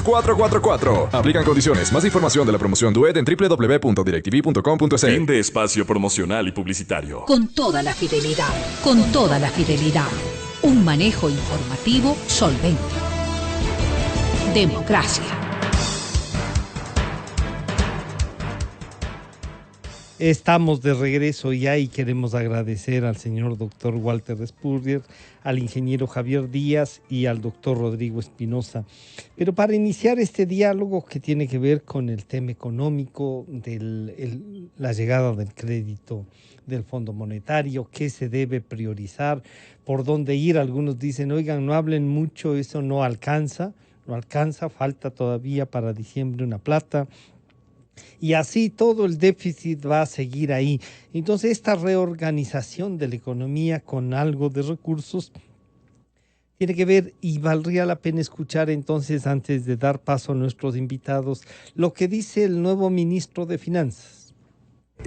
444. Aplican condiciones. Más información de la promoción Duet en www.directv.com.es. Fin de espacio promocional y publicitario. Con toda la fidelidad, con toda la fidelidad. Un manejo informativo solvente. Democracia. Estamos de regreso ya y queremos agradecer al señor doctor Walter Spurrier, al ingeniero Javier Díaz y al doctor Rodrigo Espinosa. Pero para iniciar este diálogo que tiene que ver con el tema económico, la llegada del crédito del Fondo Monetario, qué se debe priorizar, por dónde ir. Algunos dicen, oigan, no hablen mucho, eso no alcanza, falta todavía para diciembre una plata. Y así todo el déficit va a seguir ahí. Entonces esta reorganización de la economía con algo de recursos tiene que ver, y valdría la pena escuchar entonces, antes de dar paso a nuestros invitados, lo que dice el nuevo ministro de Finanzas.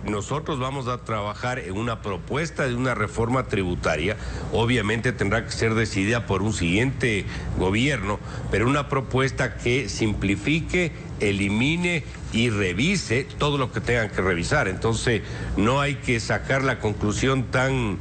Nosotros vamos a trabajar en una propuesta de una reforma tributaria. Obviamente tendrá que ser decidida por un siguiente gobierno, pero una propuesta que simplifique, elimine y revise todo lo que tengan que revisar. Entonces no hay que sacar la conclusión tan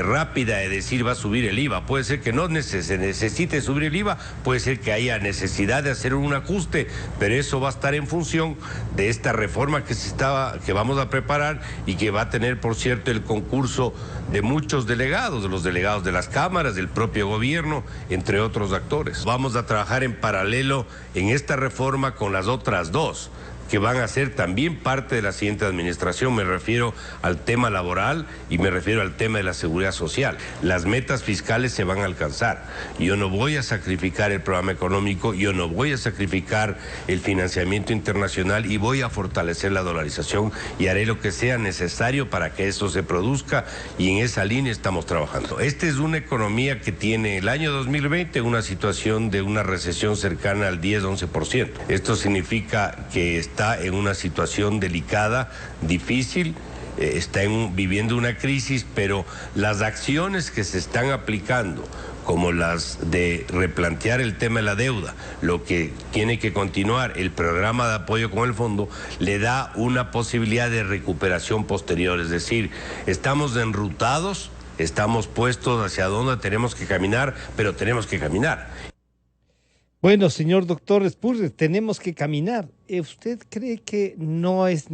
rápida de decir va a subir el IVA. Puede ser que no se necesite subir el IVA, puede ser que haya necesidad de hacer un ajuste, pero eso va a estar en función de esta reforma que vamos a preparar y que va a tener, por cierto, el concurso de muchos delegados, de los delegados de las cámaras, del propio gobierno, entre otros actores. Vamos a trabajar en paralelo en esta reforma con las otras dos, que van a ser también parte de la siguiente administración. Me refiero al tema laboral y me refiero al tema de la seguridad social. Las metas fiscales se van a alcanzar. Yo no voy a sacrificar el programa económico, yo no voy a sacrificar el financiamiento internacional y voy a fortalecer la dolarización y haré lo que sea necesario para que eso se produzca, y en esa línea estamos trabajando. Esta es una economía que tiene el año 2020 una situación de una recesión cercana al 10-11%. Esto significa que está en una situación delicada, difícil, está viviendo una crisis, pero las acciones que se están aplicando, como las de replantear el tema de la deuda, lo que tiene que continuar, el programa de apoyo con el fondo, le da una posibilidad de recuperación posterior. Es decir, estamos enrutados, estamos puestos hacia donde tenemos que caminar, pero tenemos que caminar. Bueno, señor doctor Spurrier, tenemos que caminar. ¿Usted cree que no es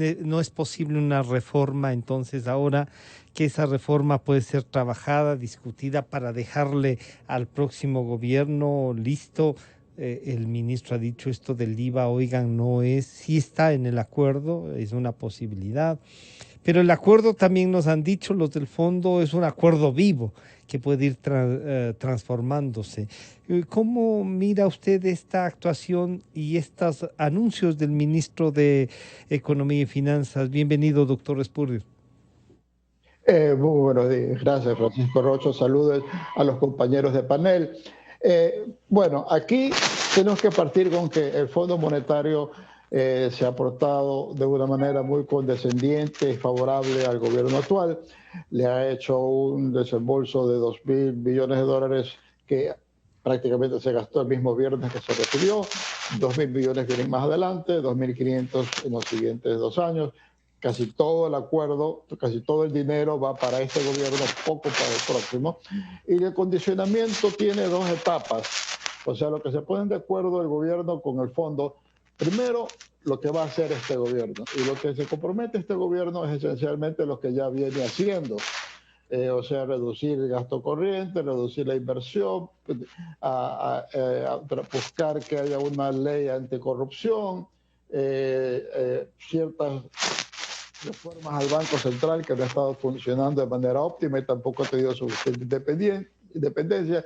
posible una reforma entonces ahora, que esa reforma puede ser trabajada, discutida para dejarle al próximo gobierno listo? El ministro ha dicho esto del IVA, oigan, sí está en el acuerdo, es una posibilidad. Pero el acuerdo, también nos han dicho los del fondo, es un acuerdo vivo que puede ir transformándose. ¿Cómo mira usted esta actuación y estos anuncios del ministro de Economía y Finanzas? Bienvenido, doctor Spurrier. Muy buenos días. Gracias, Francisco Rocho. Saludos a los compañeros de panel. Bueno, aquí tenemos que partir con que el Fondo Monetario se ha portado de una manera muy condescendiente y favorable al gobierno actual. Le ha hecho un desembolso de 2.000 millones de dólares que prácticamente se gastó el mismo viernes que se recibió. 2.000 millones vienen más adelante, 2.500 en los siguientes 2 años. Casi todo el acuerdo, casi todo el dinero va para este gobierno, poco para el próximo. Y el condicionamiento tiene 2 etapas. O sea, lo que se ponen de acuerdo el gobierno con el fondo, primero, lo que va a hacer este gobierno. Y lo que se compromete este gobierno es esencialmente lo que ya viene haciendo. O sea, reducir el gasto corriente, reducir la inversión, buscar que haya una ley anticorrupción, ciertas reformas al Banco Central que no ha estado funcionando de manera óptima y tampoco ha tenido suficiente independencia.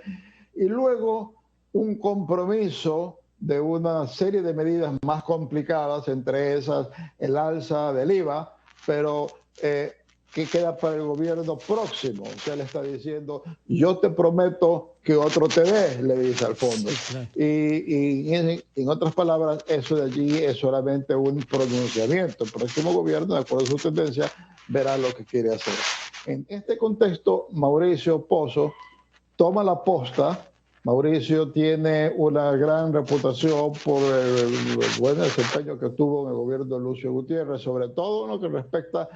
Y luego un compromiso de una serie de medidas más complicadas, entre esas el alza del IVA, pero que queda para el gobierno próximo. O sea, le está diciendo, yo te prometo que otro te dé, le dice al fondo. Sí, claro. Y en otras palabras, eso de allí es solamente un pronunciamiento. El próximo gobierno, de acuerdo a su tendencia, verá lo que quiere hacer. En este contexto, Mauricio Pozo toma la posta Mauricio tiene una gran reputación por el buen desempeño que tuvo en el gobierno de Lucio Gutiérrez, sobre todo en lo que respecta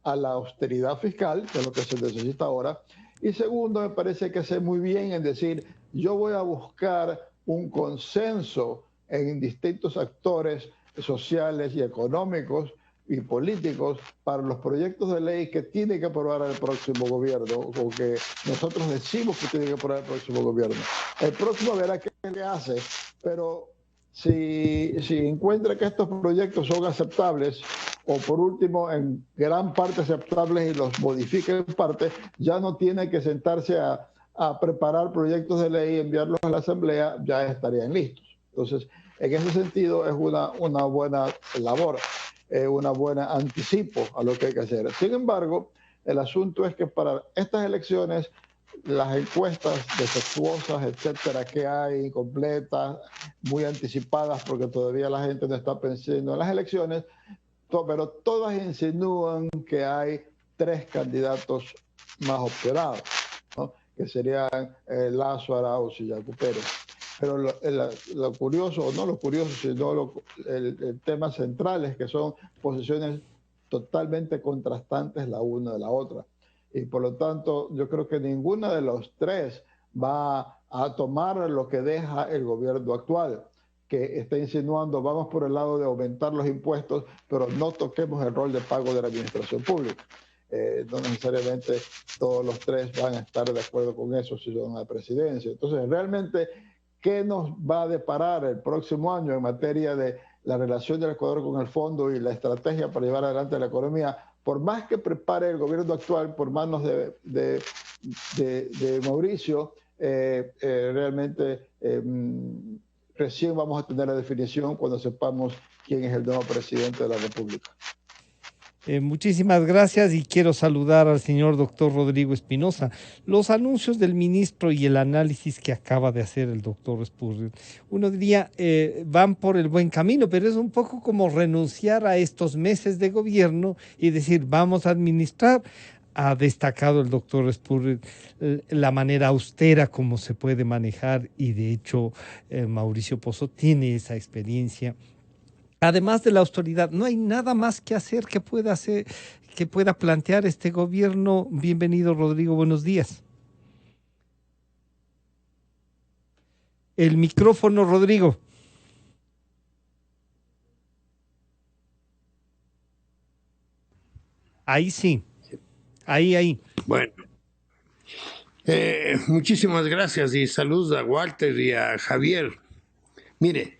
a la austeridad fiscal, que es lo que se necesita ahora. Y segundo, me parece que hace muy bien en decir, yo voy a buscar un consenso en distintos actores sociales y económicos y políticos para los proyectos de ley que tiene que aprobar el próximo gobierno, o que nosotros decimos que tiene que aprobar el próximo gobierno. El próximo verá qué le hace, pero si encuentra que estos proyectos son aceptables, o por último en gran parte aceptables y los modifica en parte, ya no tiene que sentarse a preparar proyectos de ley y enviarlos a la Asamblea, ya estarían listos. Entonces, en ese sentido es una buena labor, una buena anticipo a lo que hay que hacer. Sin embargo, el asunto es que para estas elecciones, las encuestas defectuosas, etcétera, que hay, incompletas, muy anticipadas, porque todavía la gente no está pensando en las elecciones, pero todas insinúan que hay 3 candidatos más opcionados, ¿no? Que serían Lazo, Arauz y Yacu Pérez. Pero lo curioso, o no lo curioso, sino el tema central es que son posiciones totalmente contrastantes la una de la otra. Y por lo tanto, yo creo que ninguna de los 3 va a tomar lo que deja el gobierno actual, que está insinuando, vamos por el lado de aumentar los impuestos, pero no toquemos el rol de pago de la administración pública. No necesariamente todos los 3 van a estar de acuerdo con eso si son a la presidencia. Entonces, realmente, ¿qué nos va a deparar el próximo año en materia de la relación del Ecuador con el fondo y la estrategia para llevar adelante la economía? Por más que prepare el gobierno actual por manos de Mauricio, realmente recién vamos a tener la definición cuando sepamos quién es el nuevo presidente de la República. Muchísimas gracias y quiero saludar al señor doctor Rodrigo Espinosa. Los anuncios del ministro y el análisis que acaba de hacer el doctor Spurrier, uno diría, van por el buen camino, pero es un poco como renunciar a estos meses de gobierno y decir, vamos a administrar. Ha destacado el doctor Spurrier la manera austera como se puede manejar y de hecho Mauricio Pozo tiene esa experiencia. Además de la austeridad, no hay nada más que hacer, que pueda plantear este gobierno. Bienvenido, Rodrigo, buenos días. El micrófono, Rodrigo. Ahí sí. Ahí. Bueno, muchísimas gracias y saludos a Walter y a Javier. Mire,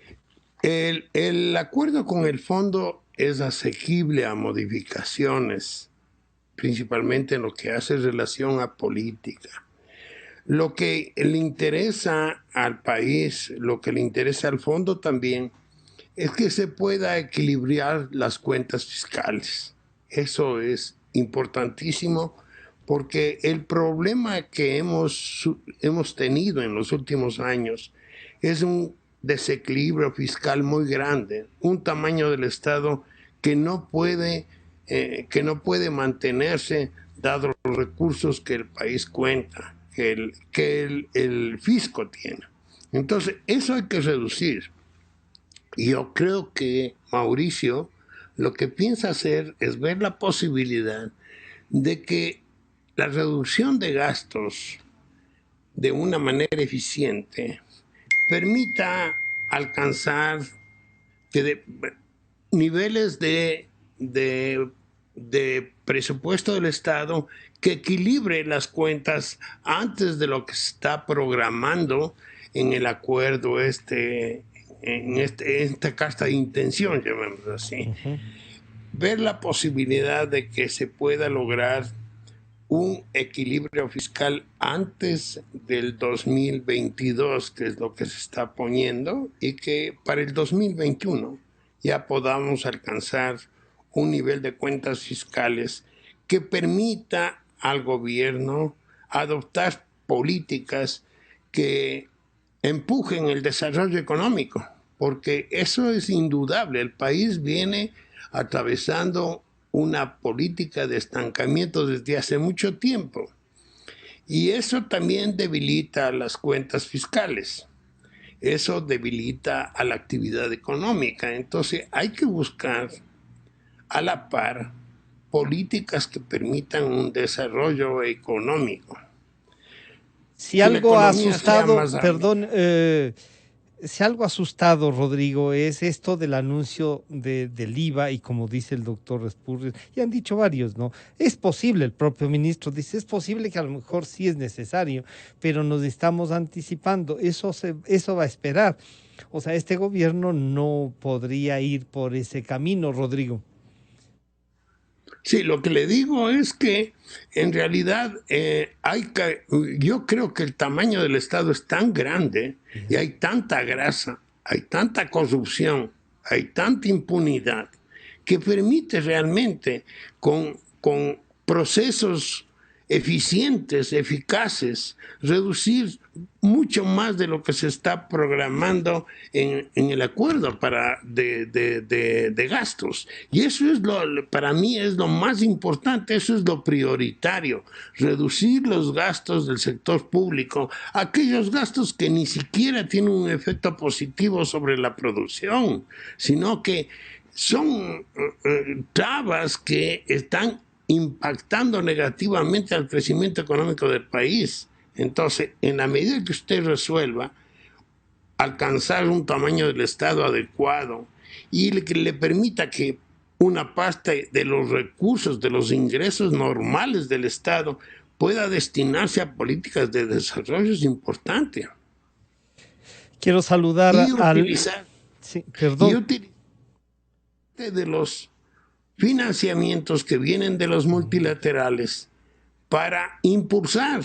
el acuerdo con el fondo es asequible a modificaciones, principalmente en lo que hace relación a política. Lo que le interesa al país, lo que le interesa al fondo también, es que se pueda equilibrar las cuentas fiscales. Eso es importantísimo porque el problema que hemos tenido en los últimos años es un desequilibrio fiscal muy grande, un tamaño del Estado que no puede mantenerse dados los recursos que el país cuenta, que el fisco tiene. Entonces, eso hay que reducir. Y yo creo que Mauricio lo que piensa hacer es ver la posibilidad de que la reducción de gastos de una manera eficiente permita alcanzar niveles de presupuesto del Estado que equilibre las cuentas antes de lo que se está programando en el acuerdo en esta carta de intención, llamémoslo así. Ver la posibilidad de que se pueda lograr un equilibrio fiscal antes del 2022, que es lo que se está poniendo, y que para el 2021 ya podamos alcanzar un nivel de cuentas fiscales que permita al gobierno adoptar políticas que empujen el desarrollo económico, porque eso es indudable. El país viene atravesando una política de estancamiento desde hace mucho tiempo Y eso también debilita las cuentas fiscales. Eso debilita a la actividad económica. Entonces hay que buscar a la par políticas que permitan un desarrollo económico. Si algo ha asustado, si algo ha asustado, Rodrigo, es esto del anuncio del IVA y como dice el doctor Spurrier, y han dicho varios, ¿no? Es posible, el propio ministro dice, es posible que a lo mejor sí es necesario, pero nos estamos anticipando, eso va a esperar. O sea, este gobierno no podría ir por ese camino, Rodrigo. Sí, lo que le digo es que en realidad yo creo que el tamaño del Estado es tan grande y hay tanta grasa, hay tanta corrupción, hay tanta impunidad que permite realmente con procesos eficientes, eficaces, reducir mucho más de lo que se está programando en el acuerdo de gastos. Y eso es para mí es lo más importante, eso es lo prioritario, reducir los gastos del sector público, aquellos gastos que ni siquiera tienen un efecto positivo sobre la producción, sino que son trabas que están impactando negativamente al crecimiento económico del país. Entonces, en la medida que usted resuelva alcanzar un tamaño del Estado adecuado y que le permita que una parte de los recursos, de los ingresos normales del Estado pueda destinarse a políticas de desarrollo es importante. Quiero saludar Sí, perdón. Y utilizar de los financiamientos que vienen de los multilaterales para impulsar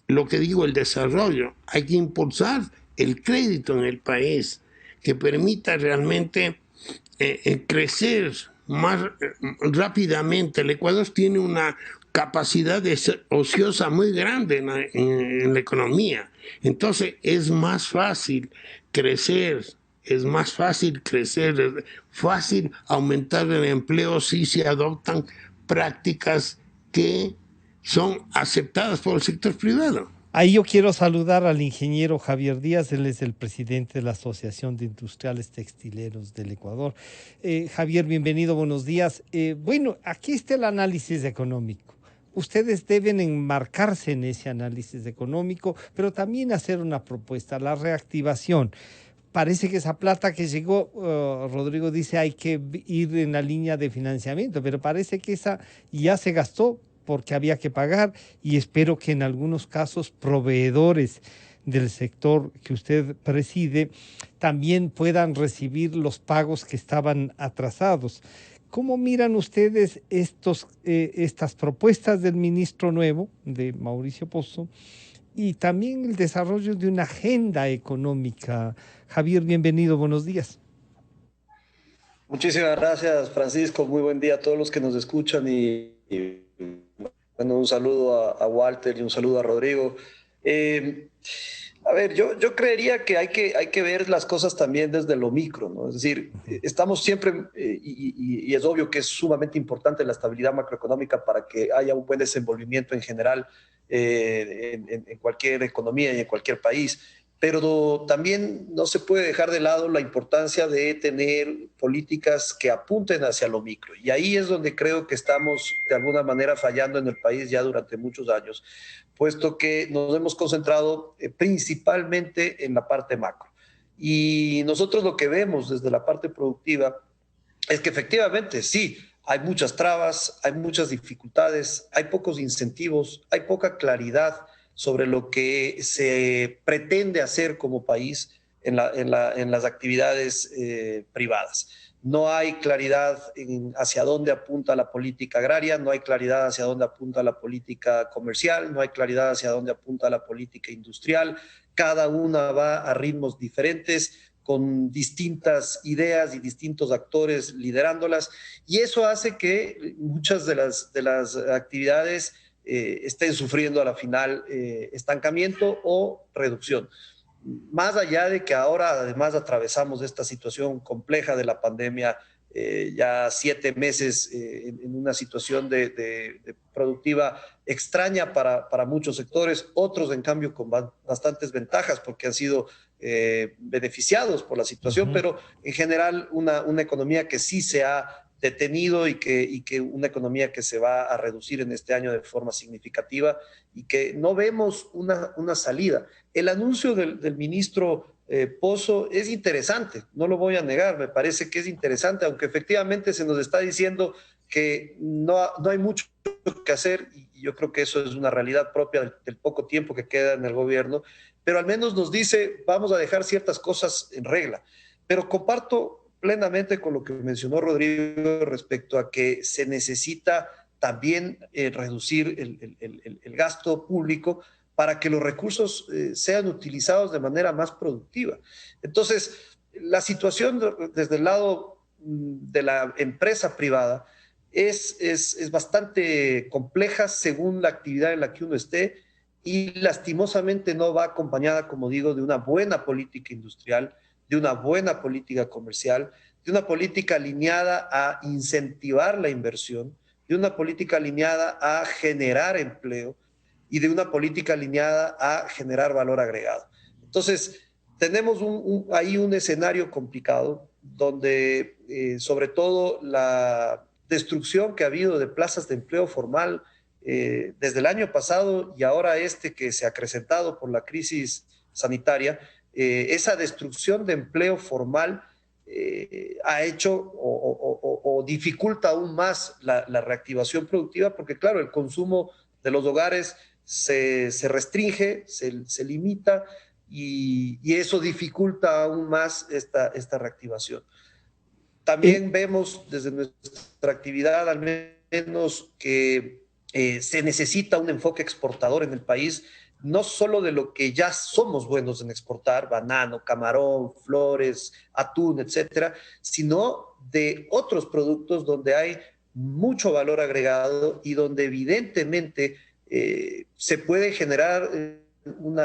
lo que digo, el desarrollo. Hay que impulsar el crédito en el país que permita realmente crecer más rápidamente. El Ecuador tiene una capacidad ociosa muy grande en la economía. Entonces es más fácil crecer. Es más fácil crecer, es fácil aumentar el empleo si se adoptan prácticas que son aceptadas por el sector privado. Ahí yo quiero saludar al ingeniero Javier Díaz, él es el presidente de la Asociación de Industriales Textileros del Ecuador. Javier, bienvenido, buenos días. Bueno, aquí está el análisis económico. Ustedes deben enmarcarse en ese análisis económico, pero también hacer una propuesta, la reactivación. Parece que esa plata que llegó, Rodrigo dice, hay que ir en la línea de financiamiento, pero parece que esa ya se gastó porque había que pagar y espero que en algunos casos proveedores del sector que usted preside también puedan recibir los pagos que estaban atrasados. ¿Cómo miran ustedes estas propuestas del ministro nuevo, de Mauricio Pozo, y también el desarrollo de una agenda económica? Javier, bienvenido, buenos días. Muchísimas gracias, Francisco. Muy buen día a todos los que nos escuchan y bueno, un saludo a Walter y un saludo a Rodrigo. A ver, yo creería que hay que ver las cosas también desde lo micro, ¿no? Es decir, estamos siempre, y es obvio que es sumamente importante la estabilidad macroeconómica para que haya un buen desenvolvimiento en general en cualquier economía y en cualquier país. Pero también no se puede dejar de lado la importancia de tener políticas que apunten hacia lo micro. Y ahí es donde creo que estamos de alguna manera fallando en el país ya durante muchos años, puesto que nos hemos concentrado principalmente en la parte macro. Y nosotros lo que vemos desde la parte productiva es que efectivamente sí, hay muchas trabas, hay muchas dificultades, hay pocos incentivos, hay poca claridad sobre lo que se pretende hacer como país en las actividades privadas. No hay claridad hacia dónde apunta la política agraria, no hay claridad hacia dónde apunta la política comercial, no hay claridad hacia dónde apunta la política industrial. Cada una va a ritmos diferentes, con distintas ideas y distintos actores liderándolas, y eso hace que muchas de las actividades estén sufriendo a la final estancamiento o reducción. Más allá de que ahora además atravesamos esta situación compleja de la pandemia ya 7 meses en una situación de productiva extraña para muchos sectores, otros en cambio con bastantes ventajas porque han sido beneficiados por la situación, pero en general una economía que sí se ha detenido y que una economía que se va a reducir en este año de forma significativa y que no vemos una salida. El anuncio del ministro Pozo es interesante, no lo voy a negar, me parece que es interesante, aunque efectivamente se nos está diciendo que no hay mucho que hacer y yo creo que eso es una realidad propia del poco tiempo que queda en el gobierno, pero al menos nos dice vamos a dejar ciertas cosas en regla. Pero comparto plenamente con lo que mencionó Rodrigo respecto a que se necesita también reducir el gasto público para que los recursos sean utilizados de manera más productiva. Entonces, la situación desde el lado de la empresa privada es bastante compleja según la actividad en la que uno esté y lastimosamente no va acompañada, como digo, de una buena política industrial, de una buena política comercial, de una política alineada a incentivar la inversión, de una política alineada a generar empleo y de una política alineada a generar valor agregado. Entonces, tenemos ahí un escenario complicado donde sobre todo la destrucción que ha habido de plazas de empleo formal desde el año pasado y ahora que se ha acrecentado por la crisis sanitaria, esa destrucción de empleo formal ha hecho o dificulta aún más la reactivación productiva porque, claro, el consumo de los hogares se restringe, se limita y eso dificulta aún más esta reactivación. También vemos desde nuestra actividad al menos que se necesita un enfoque exportador en el país, no solo de lo que ya somos buenos en exportar, banano, camarón, flores, atún, etcétera, sino de otros productos donde hay mucho valor agregado y donde evidentemente se puede generar un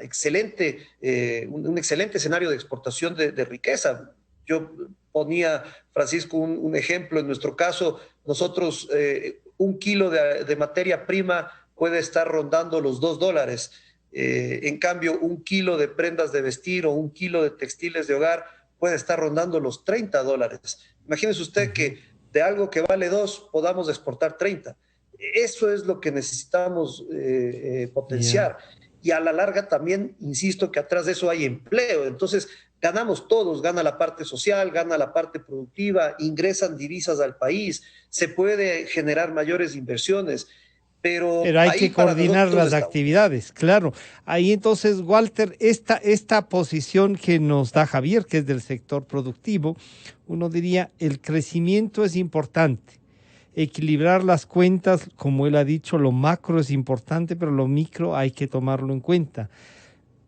excelente escenario de exportación de riqueza. Yo ponía, Francisco, un ejemplo. En nuestro caso, nosotros 1 kilo de materia prima puede estar rondando los $2. En cambio, 1 kilo de prendas de vestir o 1 kilo de textiles de hogar puede estar rondando los $30. Imagínese usted que de algo que vale 2 podamos exportar 30. Eso es lo que necesitamos potenciar. Y a la larga también, insisto, que atrás de eso hay empleo. Entonces, ganamos todos, gana la parte social, gana la parte productiva, ingresan divisas al país, se puede generar mayores inversiones. Pero hay que coordinar las actividades, claro. Ahí entonces, Walter, esta posición que nos da Javier, que es del sector productivo, uno diría, el crecimiento es importante. Equilibrar las cuentas, como él ha dicho, lo macro es importante, pero lo micro hay que tomarlo en cuenta.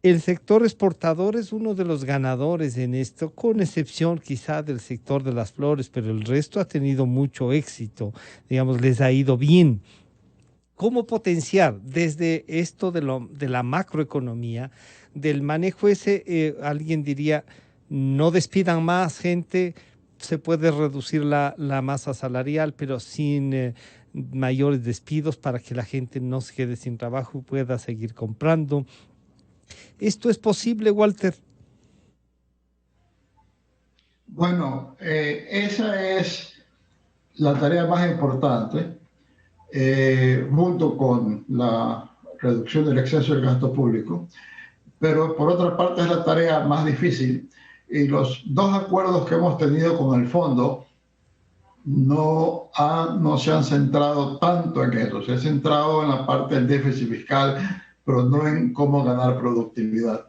El sector exportador es uno de los ganadores en esto, con excepción quizá del sector de las flores, pero el resto ha tenido mucho éxito, digamos, les ha ido bien. ¿Cómo potenciar desde esto de la macroeconomía, del manejo ese, alguien diría, no despidan más gente, se puede reducir la masa salarial, pero sin mayores despidos para que la gente no se quede sin trabajo y pueda seguir comprando? ¿Esto es posible, Walter? Bueno, esa es la tarea más importante, junto con la reducción del exceso del gasto público, pero por otra parte es la tarea más difícil. Y los 2 acuerdos que hemos tenido con el fondo no se han centrado tanto en eso. Se ha centrado en la parte del déficit fiscal, pero no en cómo ganar productividad.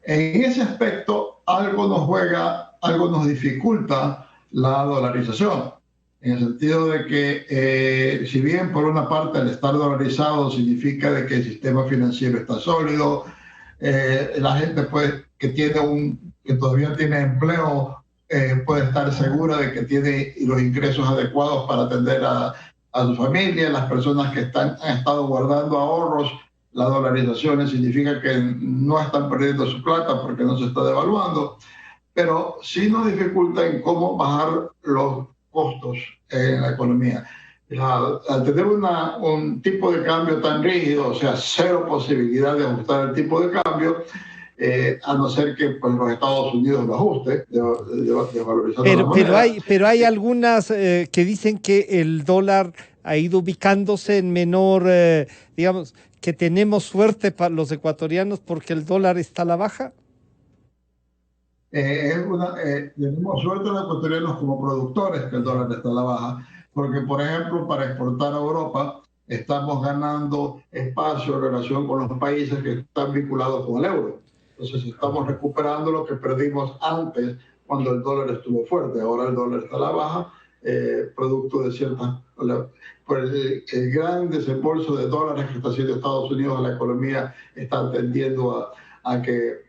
En ese aspecto, algo nos dificulta la dolarización, en el sentido de que si bien por una parte el estar dolarizado significa de que el sistema financiero está sólido, la gente que todavía tiene empleo puede estar segura de que tiene los ingresos adecuados para atender a su familia. Las personas que han estado guardando ahorros, la dolarización significa que no están perdiendo su plata porque no se está devaluando. pero sí nos dificulta en cómo bajar los costos en la economía. Al tener un tipo de cambio tan rígido, o sea, cero posibilidad de ajustar el tipo de cambio, a no ser que pues, los Estados Unidos lo ajuste, de valorizar la moneda. Pero hay algunas que dicen que el dólar ha ido ubicándose en menor, digamos, que tenemos suerte para los ecuatorianos porque el dólar está a la baja. Tenemos suerte los ecuatorianos como productores que el dólar está a la baja, porque por ejemplo para exportar a Europa estamos ganando espacio en relación con los países que están vinculados con el euro. Entonces estamos recuperando lo que perdimos antes cuando el dólar estuvo fuerte. Ahora el dólar está a la baja, producto de ciertas... Por el gran desembolso de dólares que está haciendo Estados Unidos a la economía está tendiendo a que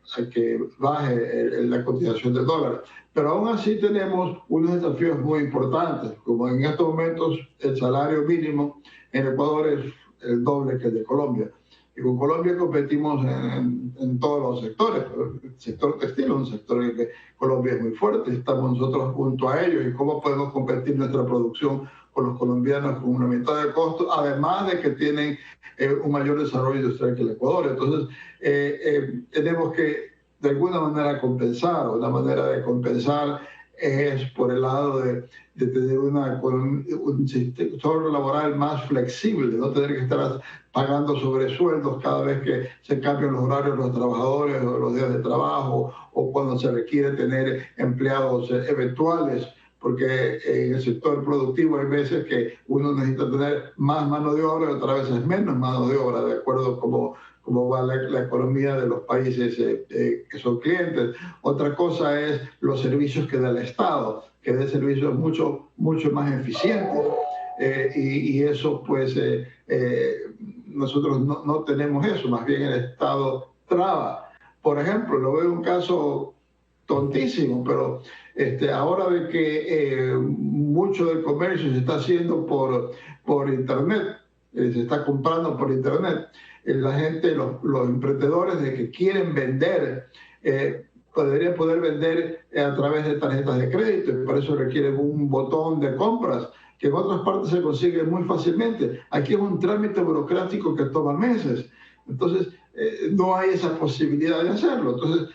baje la cotización del dólar. Pero aún así tenemos unos desafíos muy importantes, como en estos momentos el salario mínimo en Ecuador es el doble que el de Colombia. Y con Colombia competimos en todos los sectores. El sector textil es un sector en el que Colombia es muy fuerte, estamos nosotros junto a ellos. ¿Y cómo podemos competir nuestra producción con los colombianos con una mitad de costo, además de que tienen un mayor desarrollo industrial que el Ecuador? Entonces, tenemos que de alguna manera compensar. Una manera de compensar es por el lado de tener un sector laboral más flexible, de no tener que estar pagando sobresueldos cada vez que se cambian los horarios de los trabajadores o los días de trabajo, o cuando se requiere tener empleados eventuales, porque en el sector productivo hay veces que uno necesita tener más mano de obra y otras veces menos mano de obra, de acuerdo a cómo va la economía de los países que son clientes. Otra cosa es los servicios que da el Estado, que dé servicios mucho más eficientes, y eso pues nosotros no tenemos eso, más bien el Estado traba. Por ejemplo, lo veo un caso tontísimo, pero ahora de que mucho del comercio se está haciendo por Internet, se está comprando por Internet, la gente, los emprendedores de que quieren vender, deberían poder vender a través de tarjetas de crédito, y por eso requieren un botón de compras, que en otras partes se consigue muy fácilmente. Aquí es un trámite burocrático que toma meses. Entonces, no hay esa posibilidad de hacerlo. Entonces,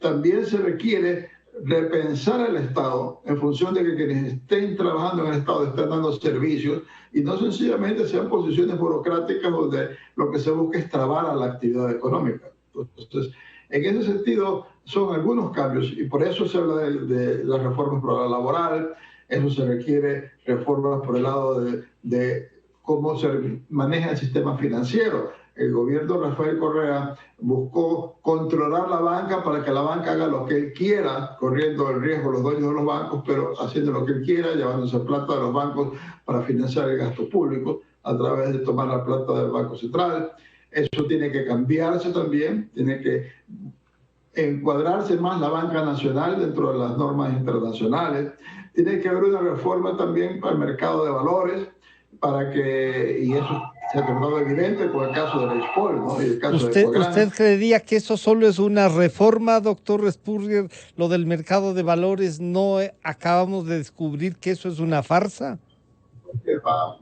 también se requiere repensar el Estado en función de que quienes estén trabajando en el Estado estén dando servicios y no sencillamente sean posiciones burocráticas donde lo que se busca es trabar a la actividad económica. Entonces, en ese sentido, son algunos cambios y por eso se habla de las reformas por la laboral. Eso se requiere reformas por el lado de cómo se maneja el sistema financiero. El gobierno de Rafael Correa buscó controlar la banca para que la banca haga lo que él quiera, corriendo el riesgo los dueños de los bancos, pero haciendo lo que él quiera, llevándose plata de los bancos para financiar el gasto público a través de tomar la plata del Banco Central. Eso tiene que cambiarse también, tiene que encuadrarse más la banca nacional dentro de las normas internacionales. Tiene que haber una reforma también para el mercado de valores, para que, y eso se ha tornado evidente con el caso del Expol, ¿no? Y el caso de ¿Usted creería que eso solo es una reforma, doctor Spurrier, lo del mercado de valores? ¿No acabamos de descubrir que eso es una farsa?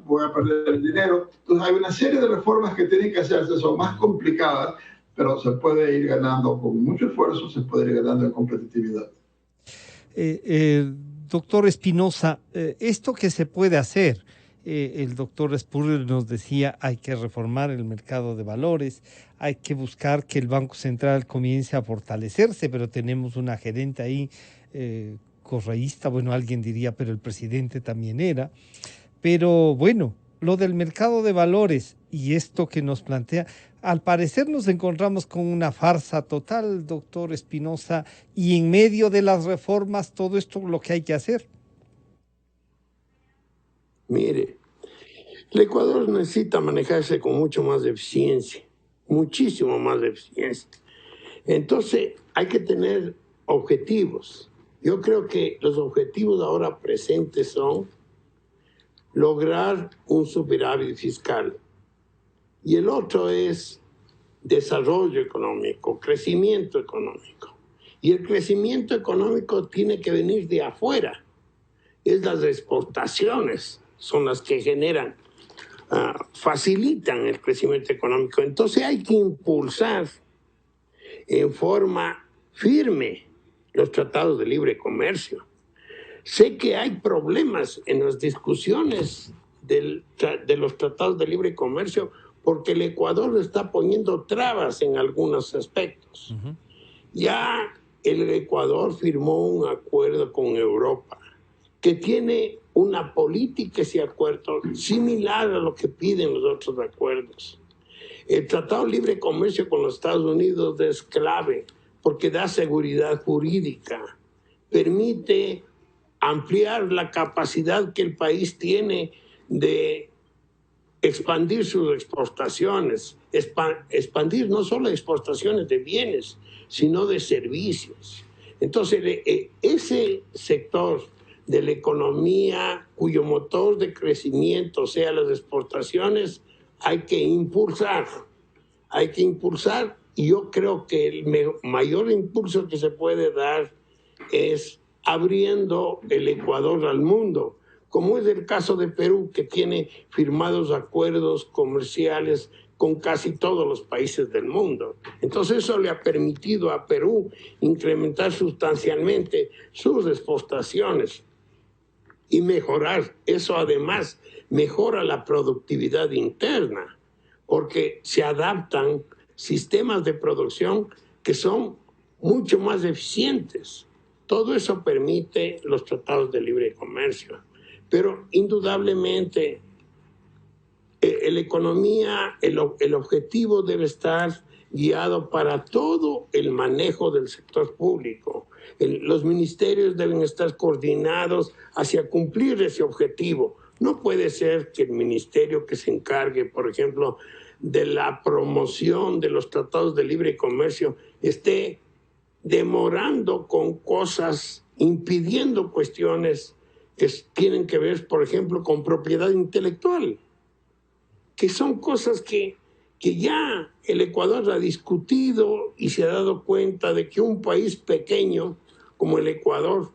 Voy a perder el dinero. Entonces hay una serie de reformas que tienen que hacerse, son más complicadas, pero se puede ir ganando con mucho esfuerzo, se puede ir ganando en competitividad. Doctor Espinosa, esto que se puede hacer, el doctor Spurrier nos decía, hay que reformar el mercado de valores, hay que buscar que el Banco Central comience a fortalecerse, pero tenemos una gerente ahí correísta, bueno, alguien diría, pero el presidente también era. Pero bueno, lo del mercado de valores y esto que nos plantea, al parecer nos encontramos con una farsa total, doctor Espinosa, y en medio de las reformas todo esto lo que hay que hacer. Mire, el Ecuador necesita manejarse con mucho más eficiencia, muchísimo más eficiencia. Entonces hay que tener objetivos. Yo creo que los objetivos ahora presentes son lograr un superávit fiscal. Y el otro es desarrollo económico, crecimiento económico. Y el crecimiento económico tiene que venir de afuera. Es las exportaciones, son las que generan, facilitan el crecimiento económico. Entonces hay que impulsar en forma firme los tratados de libre comercio. Sé que hay problemas en las discusiones de los tratados de libre comercio porque el Ecuador está poniendo trabas en algunos aspectos. Ya el Ecuador firmó un acuerdo con Europa que tiene una política, ese acuerdo, similar a lo que piden los otros acuerdos. El Tratado de Libre Comercio con los Estados Unidos es clave porque da seguridad jurídica, permite ampliar la capacidad que el país tiene de expandir sus exportaciones, expandir no solo exportaciones de bienes, sino de servicios. Entonces, ese sector de la economía cuyo motor de crecimiento sea las exportaciones, hay que impulsar, y yo creo que el mayor impulso que se puede dar es abriendo el Ecuador al mundo, como es el caso de Perú, que tiene firmados acuerdos comerciales con casi todos los países del mundo. Entonces eso le ha permitido a Perú incrementar sustancialmente sus exportaciones y mejorar. Eso además mejora la productividad interna, porque se adaptan sistemas de producción que son mucho más eficientes. Todo eso permite los tratados de libre comercio. Pero indudablemente la economía, el objetivo debe estar guiado para todo el manejo del sector público. Los ministerios deben estar coordinados hacia cumplir ese objetivo. No puede ser que el ministerio que se encargue, por ejemplo, de la promoción de los tratados de libre comercio esté demorando con cosas, impidiendo cuestiones que tienen que ver, por ejemplo, con propiedad intelectual, que son cosas que ya el Ecuador ha discutido y se ha dado cuenta de que un país pequeño como el Ecuador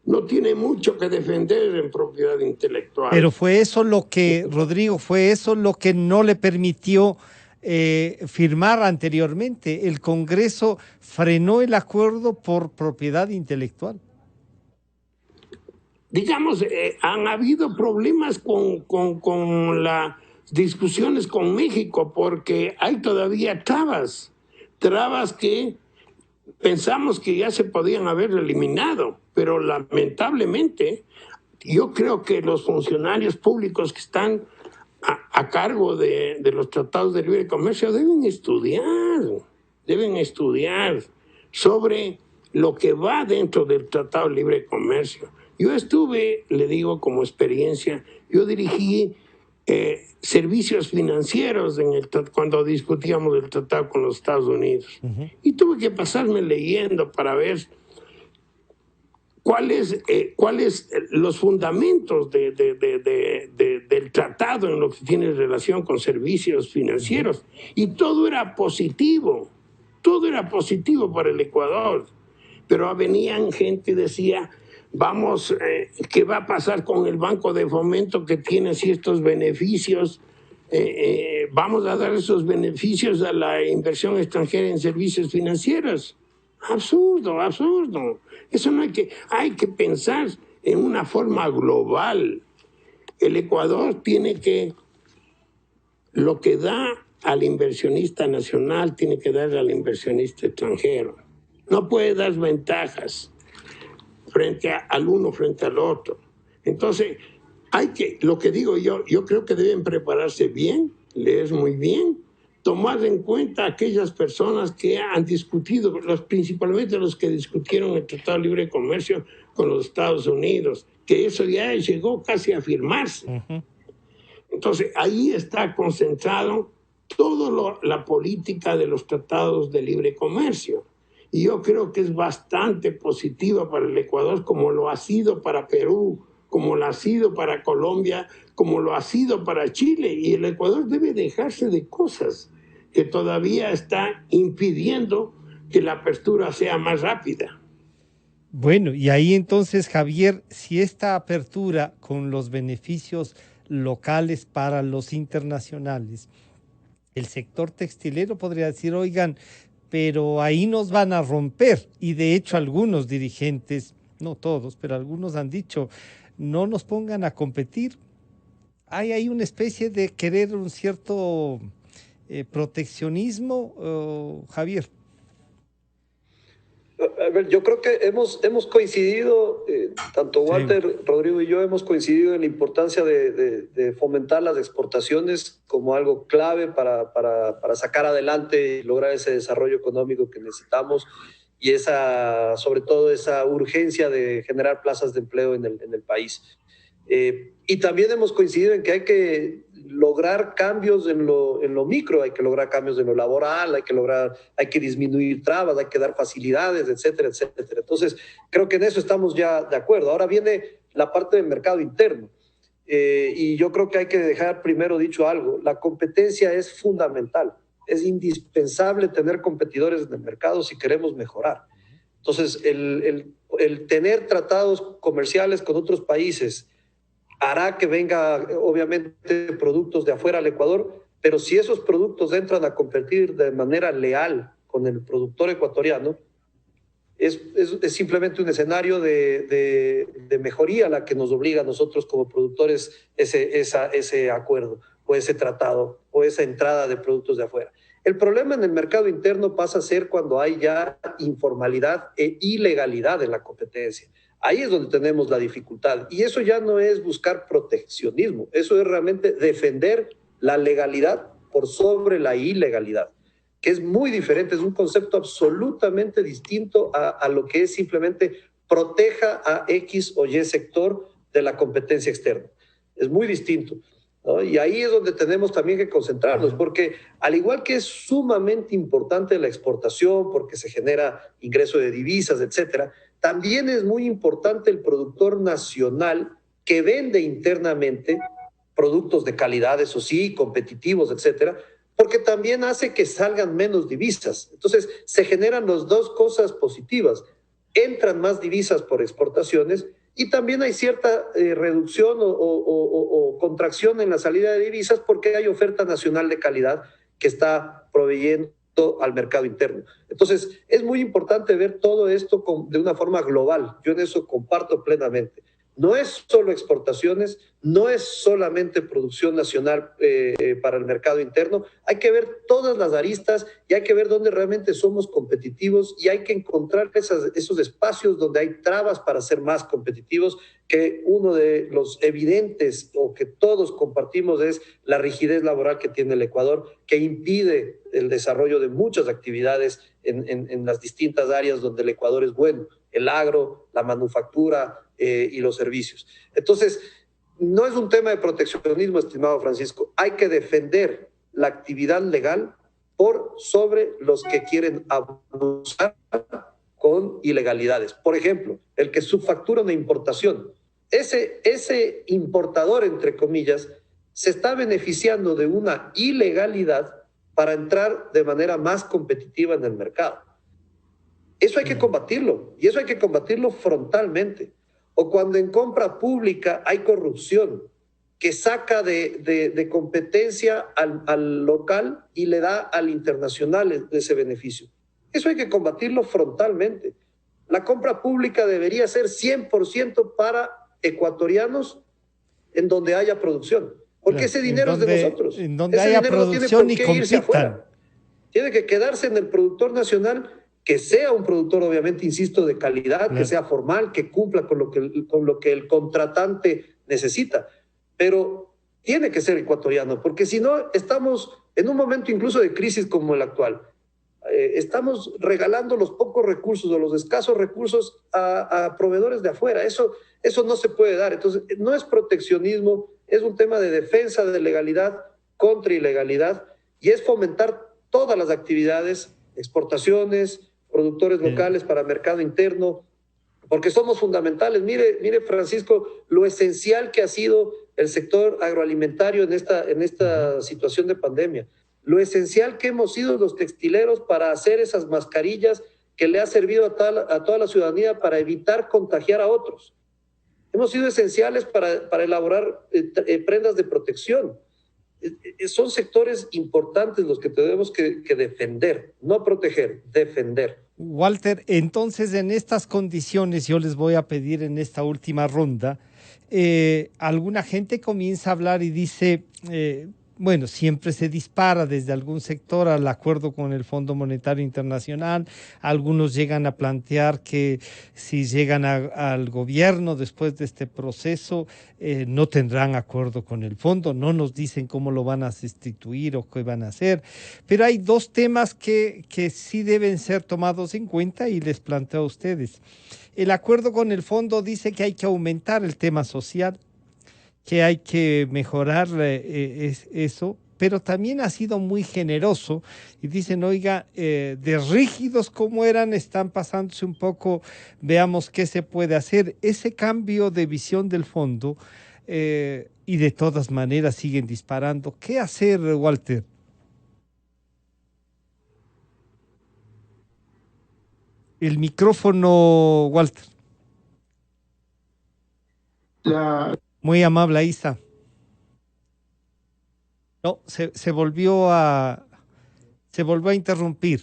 no tiene mucho que defender en propiedad intelectual. Pero fue eso lo que, Rodrigo, fue eso lo que no le permitió firmar anteriormente. El Congreso frenó el acuerdo por propiedad intelectual. Digamos, han habido problemas con las discusiones con México porque hay todavía trabas que pensamos que ya se podían haber eliminado, pero lamentablemente yo creo que los funcionarios públicos que están a cargo de los tratados de libre comercio deben estudiar sobre lo que va dentro del Tratado de Libre Comercio. Yo estuve, le digo como experiencia, yo dirigí servicios financieros cuando discutíamos el tratado con los Estados Unidos. Y tuve que pasarme leyendo para ver cuáles los fundamentos del tratado en lo que tiene relación con servicios financieros. Y todo era positivo para el Ecuador. Pero venían gente y decía, ¿qué va a pasar con el Banco de Fomento que tiene ciertos beneficios? ¿Vamos a dar esos beneficios a la inversión extranjera en servicios financieros? Absurdo. Eso no hay que pensar en una forma global. El Ecuador lo que da al inversionista nacional, tiene que dar al inversionista extranjero. No puede dar ventajas frente al uno, frente al otro. Entonces, lo que digo yo creo que deben prepararse bien, leer muy bien, tomar en cuenta aquellas personas que han discutido, principalmente los que discutieron el Tratado de Libre Comercio con los Estados Unidos, que eso ya llegó casi a firmarse. Entonces, ahí está concentrado toda la política de los tratados de libre comercio. Y yo creo que es bastante positiva para el Ecuador, como lo ha sido para Perú, como lo ha sido para Colombia, como lo ha sido para Chile. Y el Ecuador debe dejarse de cosas que todavía está impidiendo que la apertura sea más rápida. Bueno, y ahí entonces, Javier, si esta apertura con los beneficios locales para los internacionales, el sector textilero podría decir, oigan, pero ahí nos van a romper. Y de hecho algunos dirigentes, no todos, pero algunos han dicho, no nos pongan a competir. Hay ahí una especie de querer un cierto proteccionismo, Javier. A ver, yo creo que hemos coincidido, tanto Walter, sí, Rodrigo y yo hemos coincidido en la importancia de fomentar las exportaciones como algo clave para sacar adelante y lograr ese desarrollo económico que necesitamos y sobre todo esa urgencia de generar plazas de empleo en el país. Y también hemos coincidido en que hay que lograr cambios en lo micro, hay que lograr cambios en lo laboral, hay que disminuir trabas, hay que dar facilidades, etcétera, etcétera. Entonces, creo que en eso estamos ya de acuerdo. Ahora viene la parte del mercado interno. Y yo creo que hay que dejar primero dicho algo. La competencia es fundamental. Es indispensable tener competidores en el mercado si queremos mejorar. Entonces, el tener tratados comerciales con otros países hará que venga, obviamente, productos de afuera al Ecuador, pero si esos productos entran a competir de manera leal con el productor ecuatoriano, es simplemente un escenario de mejoría a la que nos obliga a nosotros como productores ese acuerdo o ese tratado o esa entrada de productos de afuera. El problema en el mercado interno pasa a ser cuando hay ya informalidad e ilegalidad en la competencia. Ahí es donde tenemos la dificultad. Y eso ya no es buscar proteccionismo, eso es realmente defender la legalidad por sobre la ilegalidad, que es muy diferente, es un concepto absolutamente distinto a lo que es simplemente proteja a X o Y sector de la competencia externa. Es muy distinto, ¿no? Y ahí es donde tenemos también que concentrarnos, porque al igual que es sumamente importante la exportación, porque se genera ingreso de divisas, etcétera, también es muy importante el productor nacional que vende internamente productos de calidad, eso sí, competitivos, etcétera, porque también hace que salgan menos divisas. Entonces, se generan las dos cosas positivas. Entran más divisas por exportaciones y también hay cierta reducción o contracción en la salida de divisas porque hay oferta nacional de calidad que está proveyendo al mercado interno. Entonces, es muy importante ver todo esto de una forma global. Yo en eso comparto plenamente. No es solo exportaciones, no es solamente producción nacional para el mercado interno. Hay que ver todas las aristas y hay que ver dónde realmente somos competitivos y hay que encontrar esos espacios donde hay trabas para ser más competitivos, que uno de los evidentes o que todos compartimos es la rigidez laboral que tiene el Ecuador, que impide el desarrollo de muchas actividades en las distintas áreas donde el Ecuador es bueno, el agro, la manufactura, y los servicios. Entonces, no es un tema de proteccionismo, estimado Francisco. Hay que defender la actividad legal por sobre los que quieren abusar con ilegalidades. Por ejemplo, el que subfactura una importación. Ese importador, entre comillas, se está beneficiando de una ilegalidad para entrar de manera más competitiva en el mercado. Eso hay que combatirlo, y eso hay que combatirlo frontalmente. O cuando en compra pública hay corrupción que saca de competencia al local y le da al internacional ese beneficio. Eso hay que combatirlo frontalmente. La compra pública debería ser 100% para ecuatorianos en donde haya producción, porque ese dinero es de nosotros. En donde haya producción y compitan. Tiene que quedarse en el productor nacional, que sea un productor, obviamente, insisto, de calidad, que sea formal, que cumpla con lo que el contratante necesita. Pero tiene que ser ecuatoriano, porque si no, estamos en un momento incluso de crisis como el actual. Estamos regalando los pocos recursos o los escasos recursos a proveedores de afuera. Eso no se puede dar. Entonces, no es proteccionismo, es un tema de defensa de legalidad contra ilegalidad y es fomentar todas las actividades, exportaciones, productores locales para mercado interno, porque somos fundamentales. Mire, Francisco, lo esencial que ha sido el sector agroalimentario en esta situación de pandemia. lo esencial que hemos sido los textileros para hacer esas mascarillas que le ha servido a toda la ciudadanía para evitar contagiar a otros. Hemos sido esenciales para elaborar prendas de protección. Son sectores importantes los que tenemos que defender, no proteger, defender. Walter, entonces en estas condiciones yo les voy a pedir en esta última ronda, alguna gente comienza a hablar y dice, bueno, siempre se dispara desde algún sector al acuerdo con el Fondo Monetario Internacional. Algunos llegan a plantear que si llegan al gobierno después de este proceso, no tendrán acuerdo con el fondo. No nos dicen cómo lo van a sustituir o qué van a hacer. Pero hay dos temas que sí deben ser tomados en cuenta y les planteo a ustedes. El acuerdo con el fondo dice que hay que aumentar el tema social, que hay que mejorar eso, pero también ha sido muy generoso y dicen, oiga, de rígidos como eran, están pasándose un poco, veamos qué se puede hacer. Ese cambio de visión del fondo y de todas maneras siguen disparando. ¿Qué hacer, Walter? El micrófono, Walter. Muy amable, ahí está. No, se volvió a interrumpir.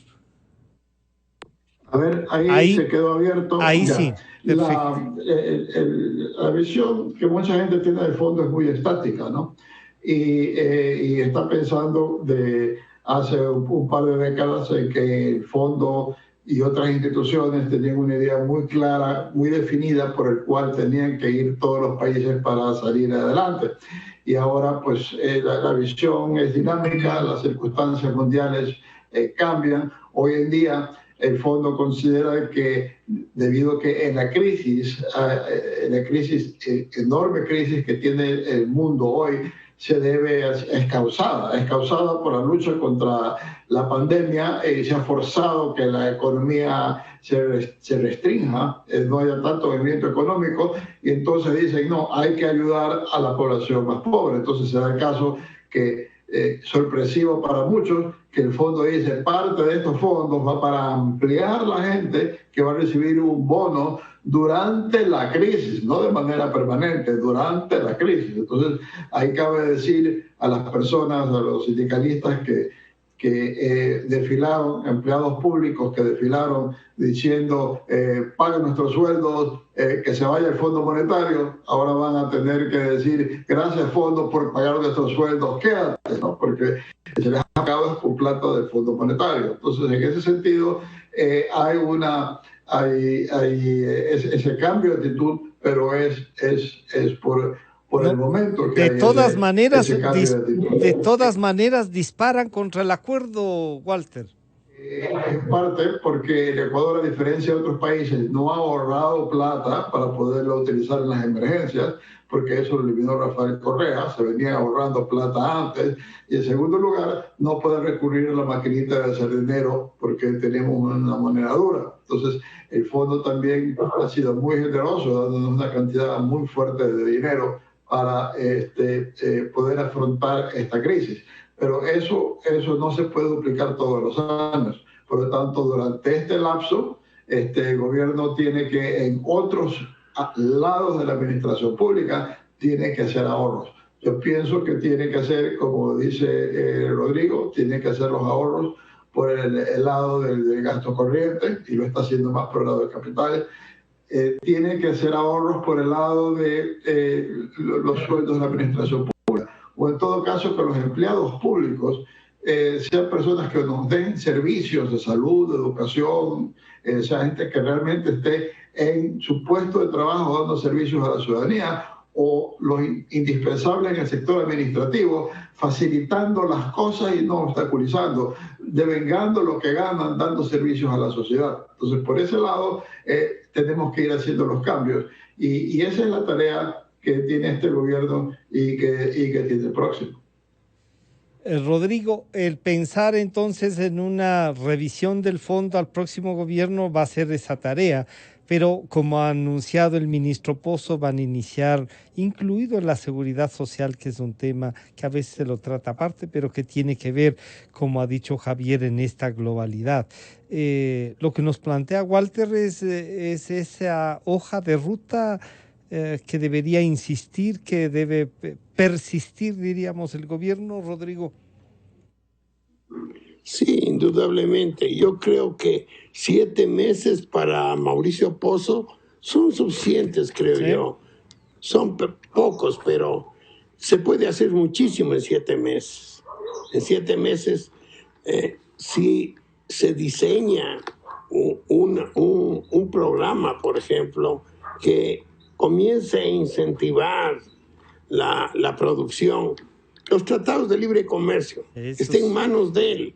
A ver, ahí se quedó abierto. Ahí ya. Sí, perfecto. La visión que mucha gente tiene del fondo es muy estática, ¿no? Y está pensando de hace un par de décadas en que el fondo y otras instituciones tenían una idea muy clara, muy definida, por el cual tenían que ir todos los países para salir adelante. Y ahora, pues, la visión es dinámica, las circunstancias mundiales cambian. Hoy en día, el fondo considera que, debido a que en la enorme crisis que tiene el mundo hoy, es causada por la lucha contra la pandemia y se ha forzado que la economía se restrinja, no haya tanto movimiento económico, y entonces dicen, no, hay que ayudar a la población más pobre. Entonces se da el caso que, sorpresivo para muchos, que el fondo dice, parte de estos fondos va para ampliar la gente que va a recibir un bono durante la crisis, no de manera permanente, durante la crisis. Entonces, ahí cabe decir a las personas, a los sindicalistas que desfilaron, empleados públicos que desfilaron diciendo paguen nuestros sueldos, que se vaya el Fondo Monetario, ahora van a tener que decir gracias Fondo por pagar nuestros sueldos, quédate, ¿no? Porque se les ha pagado con plata del Fondo Monetario. Entonces, en ese sentido, hay ese cambio de actitud, pero es por el momento que de todas maneras disparan contra el acuerdo, Walter. En parte porque el Ecuador, a diferencia de otros países, no ha ahorrado plata para poderla utilizar en las emergencias, porque eso lo eliminó Rafael Correa, se venía ahorrando plata antes. Y en segundo lugar, no puede recurrir a la maquinita de hacer dinero porque tenemos una moneda dura. Entonces, el fondo también ha sido muy generoso, dándonos una cantidad muy fuerte de dinero para poder afrontar esta crisis. Pero eso no se puede duplicar todos los años. Por lo tanto, durante este lapso, el gobierno tiene que, en otros lados de la administración pública, tiene que hacer ahorros. Yo pienso que tiene que hacer, como dice Rodrigo, tiene que hacer los ahorros por el lado del gasto corriente, y lo está haciendo más por el lado de capitales. Tiene que hacer ahorros por el lado de los sueldos de la administración pública, o en todo caso que los empleados públicos sean personas que nos den servicios de salud, de educación, sea gente que realmente esté en su puesto de trabajo dando servicios a la ciudadanía, o lo indispensable en el sector administrativo, facilitando las cosas y no obstaculizando, devengando lo que ganan dando servicios a la sociedad. Entonces, por ese lado, tenemos que ir haciendo los cambios. Y esa es la tarea que tiene este gobierno y que tiene el próximo. Rodrigo, el pensar entonces en una revisión del fondo al próximo gobierno va a ser esa tarea, pero como ha anunciado el ministro Pozo, van a iniciar, incluido la seguridad social, que es un tema que a veces se lo trata aparte, pero que tiene que ver, como ha dicho Javier, en esta globalidad. Lo que nos plantea Walter es esa hoja de ruta que debería insistir, que debe persistir, diríamos, el gobierno, Rodrigo. Sí, indudablemente. Yo creo que 7 meses para Mauricio Pozo son suficientes, creo yo. Son pocos, pero se puede hacer muchísimo en 7 meses. En 7 meses, si se diseña un programa, por ejemplo, que comience a incentivar la producción, los tratados de libre comercio, está en manos de él.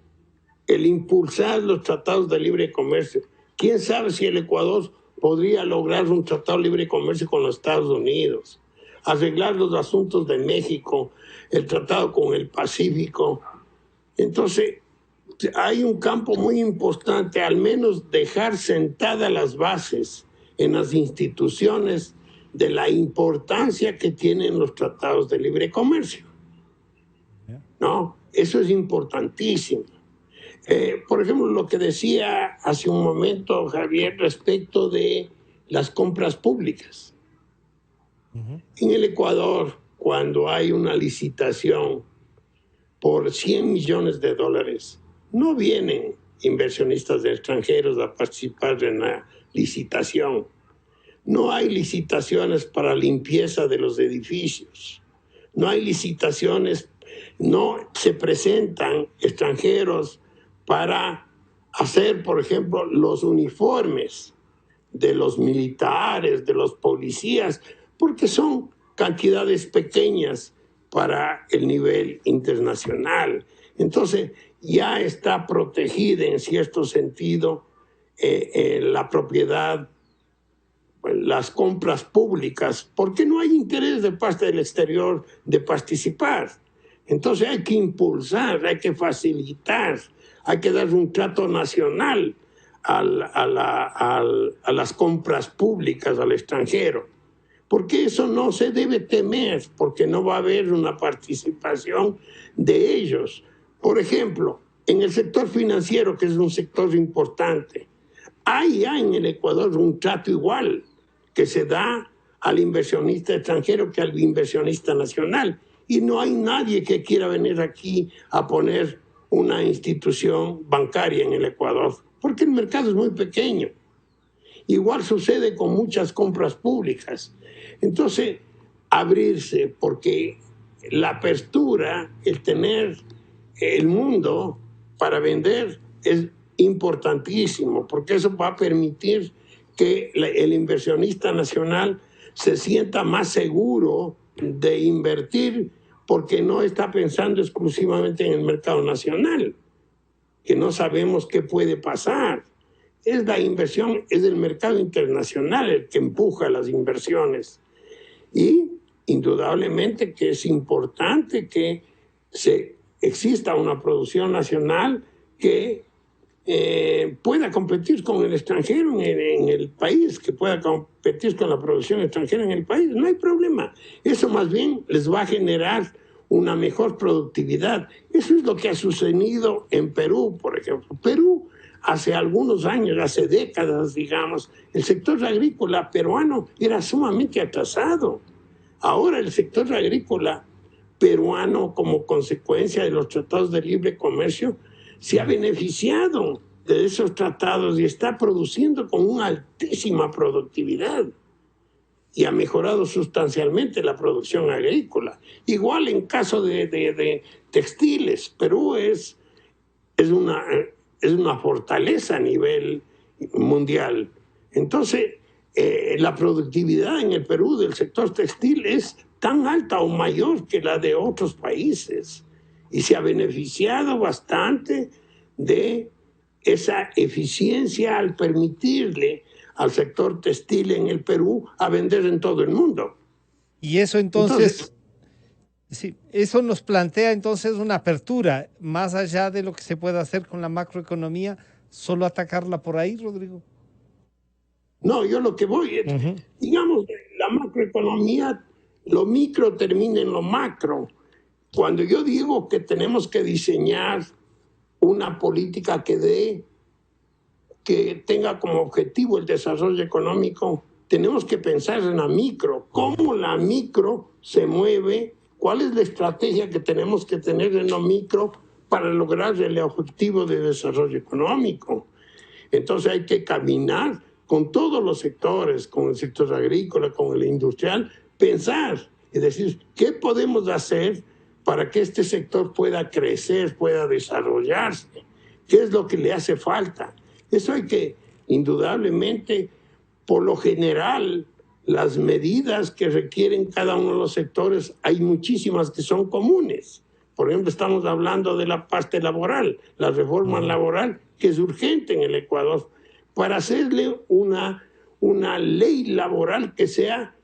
El impulsar los tratados de libre comercio. ¿Quién sabe si el Ecuador podría lograr un tratado de libre comercio con los Estados Unidos? Arreglar los asuntos de México, el tratado con el Pacífico. Entonces, hay un campo muy importante, al menos dejar sentadas las bases en las instituciones de la importancia que tienen los tratados de libre comercio. ¿No? Eso es importantísimo. Por ejemplo, lo que decía hace un momento Javier respecto de las compras públicas. En el Ecuador, cuando hay una licitación por 100 millones de dólares, no vienen inversionistas extranjeros a participar en la licitación. No hay licitaciones para limpieza de los edificios. No hay licitaciones, no se presentan extranjeros para hacer, por ejemplo, los uniformes de los militares, de los policías, porque son cantidades pequeñas para el nivel internacional. Entonces, ya está protegida en cierto sentido la propiedad, las compras públicas, porque no hay interés de parte del exterior de participar. Entonces hay que impulsar, hay que facilitar, hay que dar un trato nacional a las compras públicas al extranjero. Porque eso no se debe temer, porque no va a haber una participación de ellos. Por ejemplo, en el sector financiero, que es un sector importante, hay ya en el Ecuador un trato igual que se da al inversionista extranjero que al inversionista nacional. Y no hay nadie que quiera venir aquí a poner una institución bancaria en el Ecuador, porque el mercado es muy pequeño. Igual sucede con muchas compras públicas. Entonces, abrirse, porque la apertura, el tener el mundo para vender es importantísimo, porque eso va a permitir que el inversionista nacional se sienta más seguro de invertir, porque no está pensando exclusivamente en el mercado nacional, que no sabemos qué puede pasar. Es la inversión, es el mercado internacional el que empuja las inversiones. Y indudablemente que es importante que exista una producción nacional que pueda competir con el extranjero en el país, que pueda competir con la producción extranjera en el país. No hay problema. Eso más bien les va a generar una mejor productividad. Eso es lo que ha sucedido en Perú, por ejemplo. Perú, hace algunos años, hace décadas, digamos, el sector agrícola peruano era sumamente atrasado. Ahora el sector agrícola peruano, como consecuencia de los tratados de libre comercio, se ha beneficiado de esos tratados y está produciendo con una altísima productividad y ha mejorado sustancialmente la producción agrícola. Igual en caso de textiles, Perú es una fortaleza a nivel mundial. Entonces, la productividad en el Perú del sector textil es tan alta o mayor que la de otros países y se ha beneficiado bastante de esa eficiencia al permitirle al sector textil en el Perú a vender en todo el mundo. Y eso entonces sí, eso nos plantea entonces una apertura, más allá de lo que se pueda hacer con la macroeconomía, solo atacarla por ahí, Rodrigo. No, yo lo que voy es, digamos, la macroeconomía, lo micro termina en lo macro. Cuando yo digo que tenemos que diseñar una política que tenga como objetivo el desarrollo económico, tenemos que pensar en la micro, cómo la micro se mueve, cuál es la estrategia que tenemos que tener en lo micro para lograr el objetivo de desarrollo económico. Entonces hay que caminar con todos los sectores, con el sector agrícola, con el industrial, pensar y decir, ¿qué podemos hacer para que este sector pueda crecer, pueda desarrollarse? ¿Qué es lo que le hace falta? Eso hay que, indudablemente, por lo general, las medidas que requieren cada uno de los sectores, hay muchísimas que son comunes. Por ejemplo, estamos hablando de la parte laboral, la reforma laboral, que es urgente en el Ecuador, para hacerle una ley laboral que sea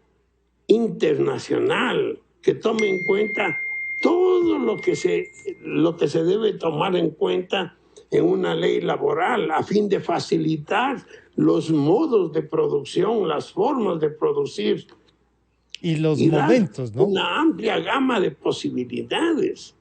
internacional, que tome en cuenta todo lo que se debe tomar en cuenta en una ley laboral a fin de facilitar los modos de producción, las formas de producir. Y los momentos, ¿no? Una amplia gama de posibilidades.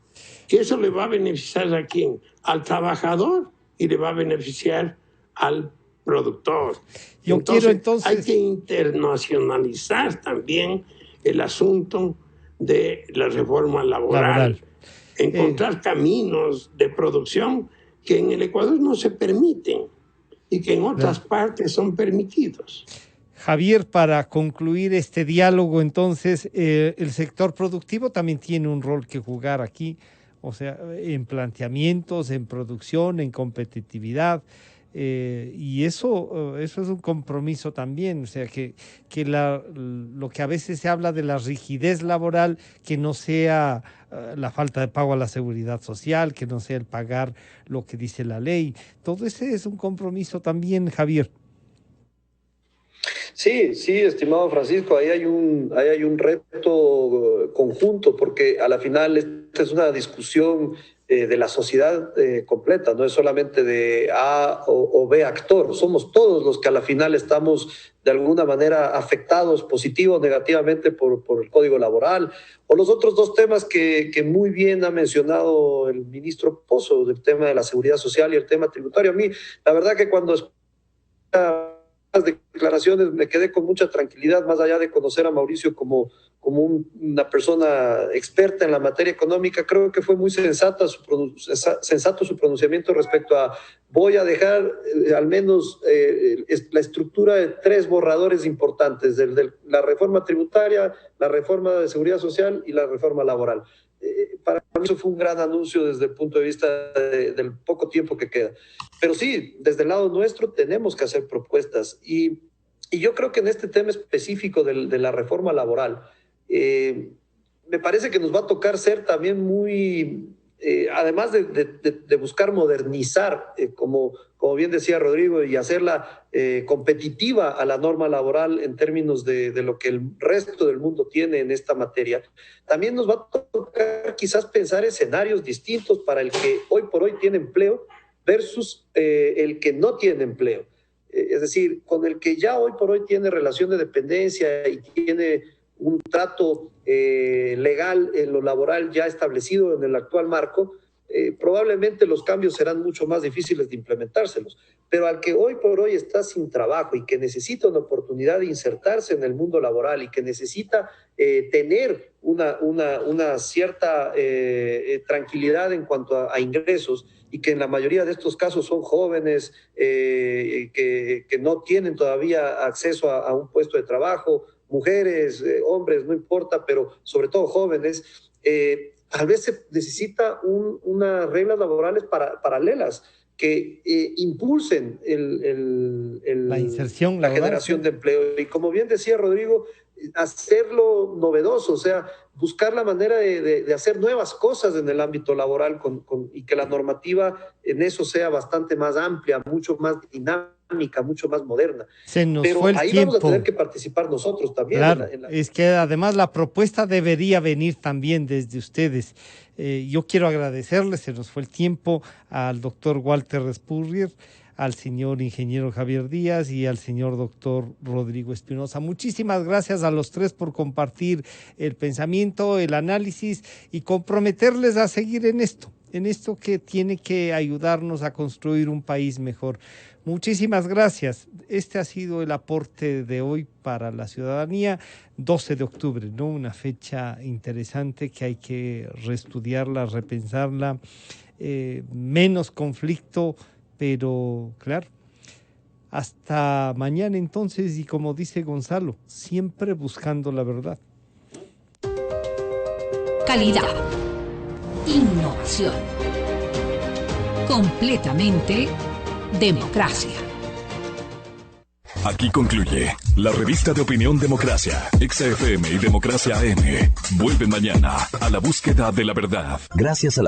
Que eso le va a beneficiar a quién? Al trabajador y le va a beneficiar al productor. Entonces hay que internacionalizar también el asunto de la reforma laboral. Encontrar caminos de producción que en el Ecuador no se permiten y que en otras partes son permitidos. Javier, para concluir este diálogo, entonces, el sector productivo también tiene un rol que jugar aquí, o sea, en planteamientos, en producción, en competitividad, y eso es un compromiso también, o sea, que lo que a veces se habla de la rigidez laboral, que no sea la falta de pago a la seguridad social, que no sea el pagar lo que dice la ley, todo ese es un compromiso también, Javier. Sí, estimado Francisco, ahí hay un reto conjunto, porque a la final esta es una discusión de la sociedad completa, no es solamente de A o B actor, somos todos los que a la final estamos de alguna manera afectados positivo o negativamente por el Código Laboral, o los otros dos temas que muy bien ha mencionado el ministro Pozo, el tema de la seguridad social y el tema tributario. A mí, la verdad que cuando declaraciones me quedé con mucha tranquilidad, más allá de conocer a Mauricio como una persona experta en la materia económica. Creo que fue muy sensato su pronunciamiento respecto a voy a dejar al menos la estructura de 3 borradores importantes, de la reforma tributaria, la reforma de seguridad social y la reforma laboral. Para mí eso fue un gran anuncio desde el punto de vista del poco tiempo que queda. Pero sí, desde el lado nuestro tenemos que hacer propuestas. Y yo creo que en este tema específico de la reforma laboral, me parece que nos va a tocar ser también muy, además de buscar modernizar, como bien decía Rodrigo, y hacerla competitiva a la norma laboral en términos de lo que el resto del mundo tiene en esta materia, también nos va a tocar quizás pensar escenarios distintos para el que hoy por hoy tiene empleo versus el que no tiene empleo. Es decir, con el que ya hoy por hoy tiene relación de dependencia y tiene un trato legal en lo laboral ya establecido en el actual marco, probablemente los cambios serán mucho más difíciles de implementárselos. Pero al que hoy por hoy está sin trabajo y que necesita una oportunidad de insertarse en el mundo laboral y que necesita tener una cierta tranquilidad en cuanto a ingresos, y que en la mayoría de estos casos son jóvenes que no tienen todavía acceso a un puesto de trabajo, mujeres, hombres, no importa, pero sobre todo jóvenes, tal vez se necesita unas reglas laborales paralelas que impulsen la inserción la generación de empleo. Y como bien decía Rodrigo, hacerlo novedoso, o sea, buscar la manera de hacer nuevas cosas en el ámbito laboral y que la normativa en eso sea bastante más amplia, mucho más dinámica, mucho más moderna. Pero ahí tiempo. vamos a tener que participar nosotros también. Claro, es que además la propuesta debería venir también desde ustedes. Yo quiero agradecerles, se nos fue el tiempo, al doctor Walter Respurrier, al señor ingeniero Javier Díaz y al señor doctor Rodrigo Espinosa. Muchísimas gracias a los tres por compartir el pensamiento, el análisis y comprometerles a seguir en esto que tiene que ayudarnos a construir un país mejor. Muchísimas gracias. Este ha sido el aporte de hoy para la ciudadanía, 12 de octubre, ¿no? Una fecha interesante que hay que reestudiarla, repensarla, menos conflicto, pero claro, hasta mañana entonces, y como dice Gonzalo, siempre buscando la verdad. Calidad. Innovación. Completamente democracia. Aquí concluye la revista de opinión Democracia, XFM y Democracia AM. Vuelven mañana a la búsqueda de la verdad. Gracias a la